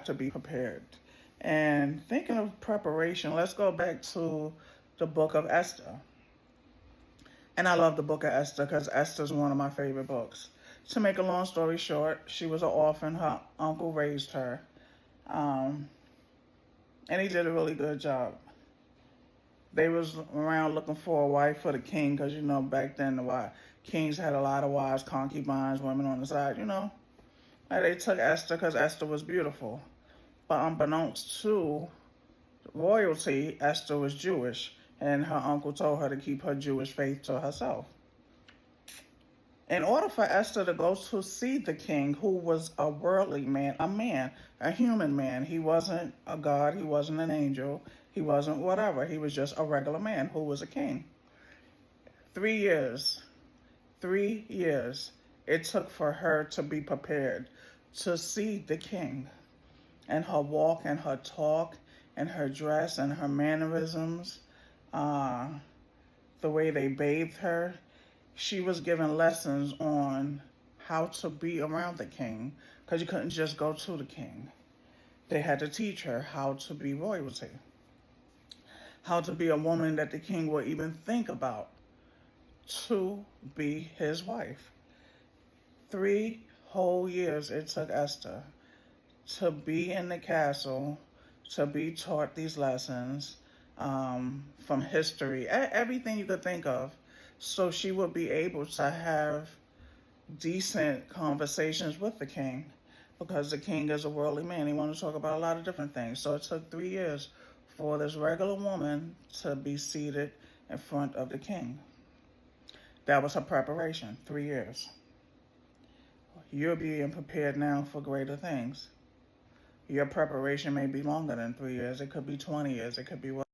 to be prepared. And thinking of preparation, let's go back to the book of Esther. And I love the book of Esther because Esther is one of my favorite books. To make a long story short, she was an orphan. Her uncle raised her. Um, and he did a really good job. They was around looking for a wife for the king because, back then kings had a lot of wives, concubines, women on the side, And they took Esther because Esther was beautiful. But unbeknownst to royalty, Esther was Jewish, and her uncle told her to keep her Jewish faith to herself. In order for Esther to go to see the king, who was a worldly man, a human man, he wasn't a god, he wasn't an angel, he wasn't whatever, he was just a regular man who was a king. 3 years, 3 years it took for her to be prepared to see the king, and her walk and her talk and her dress and her mannerisms, the way they bathed her. She was given lessons on how to be around the king because you couldn't just go to the king. They had to teach her how to be royalty, how to be a woman that the king would even think about to be his wife. 3 whole years it took Esther to be in the castle, to be taught these lessons from history, everything you could think of, so she would be able to have decent conversations with the king, because the king is a worldly man. He wanted to talk about a lot of different things. So it took 3 years for this regular woman to be seated in front of the king. That was her preparation, 3 years. You're being prepared now for greater things. Your preparation may be longer than 3 years. It could be 20 years. It could be what?